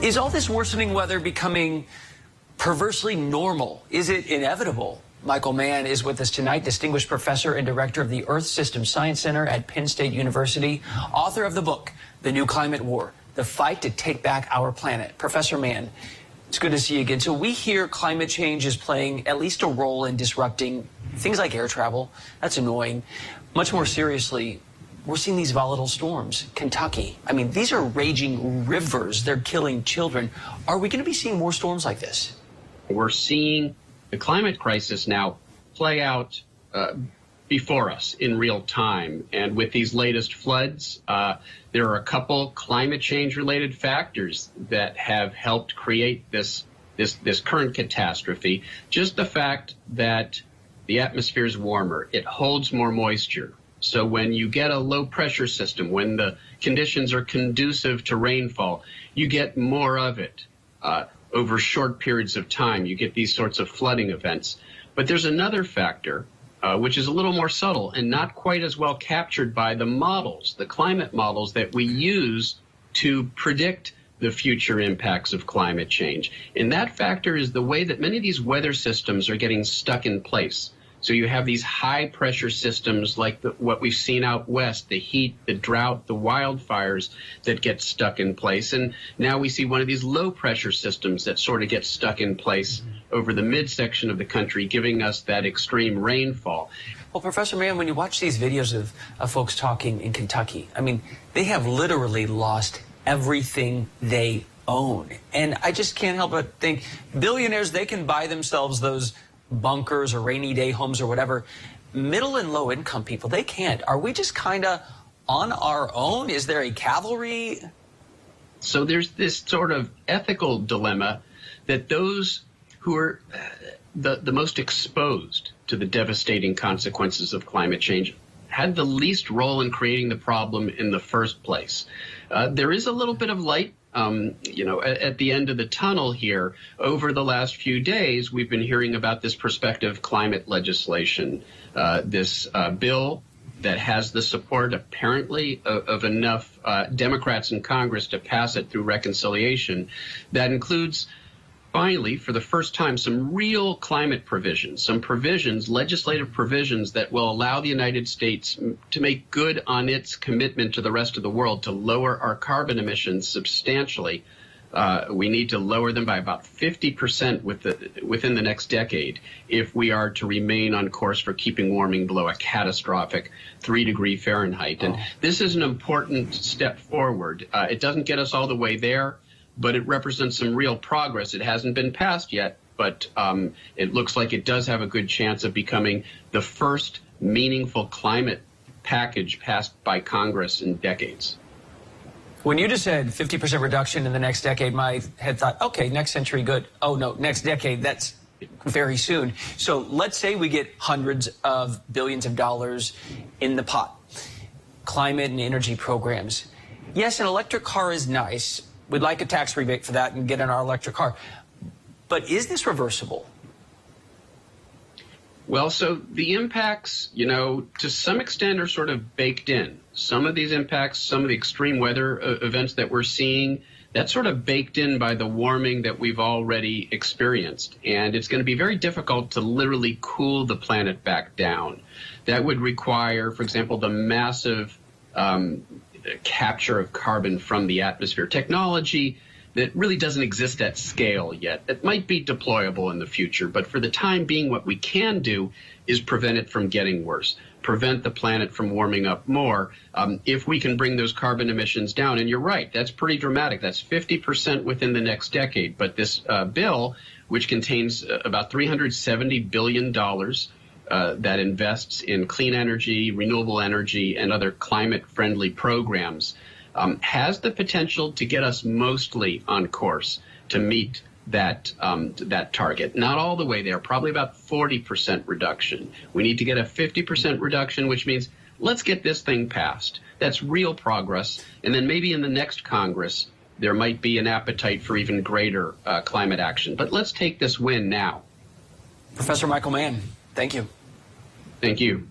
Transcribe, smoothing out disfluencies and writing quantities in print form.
Is all this worsening weather becoming perversely normal? Is it inevitable? Michael Mann is with us tonight, distinguished professor and director of the Earth System Science Center at Penn State University, author of the book, The New Climate War, The Fight to Take Back Our Planet. Professor Mann, it's good to see you again. So we hear climate change is playing at least a role in disrupting things like air travel. That's annoying. Much more seriously, we're seeing these volatile storms. Kentucky, I mean, these are raging rivers. They're killing children. Are we going to be seeing more storms like this? We're seeing the climate crisis now play out before us in real time. And with these latest floods, there are a couple climate change related factors that have helped create this current catastrophe. Just the fact that the atmosphere is warmer, it holds more moisture. So when you get a low pressure system, when the conditions are conducive to rainfall, you get more of it over short periods of time. You get these sorts of flooding events. But there's another factor, which is a little more subtle and not quite as well captured by the models, the climate models that we use to predict the future impacts of climate change. And that factor is the way that many of these weather systems are getting stuck in place. So you have these high pressure systems like what we've seen out west, the heat, the drought, the wildfires that get stuck in place. And now we see one of these low pressure systems that sort of get stuck in place over the midsection of the country, giving us that extreme rainfall. Well, Professor Mann, when you watch these videos of folks talking in Kentucky, I mean, they have literally lost everything they own. And I just can't help but think billionaires, they can buy themselves those bunkers or rainy day homes or whatever. Middle and low income people, they can't. Are we just kind of on our own? Is there a cavalry? So there's this sort of ethical dilemma that those who are the most exposed to the devastating consequences of climate change had the least role in creating the problem in the first place. There is a little bit of light at the end of the tunnel here. Over the last few days, we've been hearing about this prospective climate legislation, this bill that has the support, apparently, of enough Democrats in Congress to pass it through reconciliation. That includes, finally, for the first time, some real climate provisions, some provisions, legislative provisions that will allow the United States to make good on its commitment to the rest of the world to lower our carbon emissions substantially. We need to lower them by about 50% within the next decade if we are to remain on course for keeping warming below a catastrophic 3-degree Fahrenheit. And this is an important step forward. It doesn't get us all the way there, but it represents some real progress. It hasn't been passed yet, but it looks like it does have a good chance of becoming the first meaningful climate package passed by Congress in decades. When you just said 50% reduction in the next decade, my head thought, okay, next century, good. Oh, no, next decade, that's very soon. So let's say we get hundreds of billions of dollars in the pot. Climate and energy programs. Yes, an electric car is nice. We'd like a tax rebate for that and get in our electric car. But is this reversible? Well, so the impacts, to some extent are sort of baked in. Some of these impacts, some of the extreme weather events that we're seeing, that's sort of baked in by the warming that we've already experienced. And it's going to be very difficult to literally cool the planet back down. That would require, for example, the massive capture of carbon from the atmosphere, technology that really doesn't exist at scale yet. It might be deployable in the future, but for the time being, what we can do is prevent it from getting worse, prevent the planet from warming up more. If we can bring those carbon emissions down, and you're right, that's pretty dramatic. That's 50% within the next decade. But this bill, which contains about $370 billion that invests in clean energy, renewable energy, and other climate-friendly programs, has the potential to get us mostly on course to meet that target. Not all the way there, probably about 40% reduction. We need to get a 50% reduction, which means let's get this thing passed. That's real progress. And then maybe in the next Congress, there might be an appetite for even greater climate action. But let's take this win now. Professor Michael Mann, thank you. Thank you.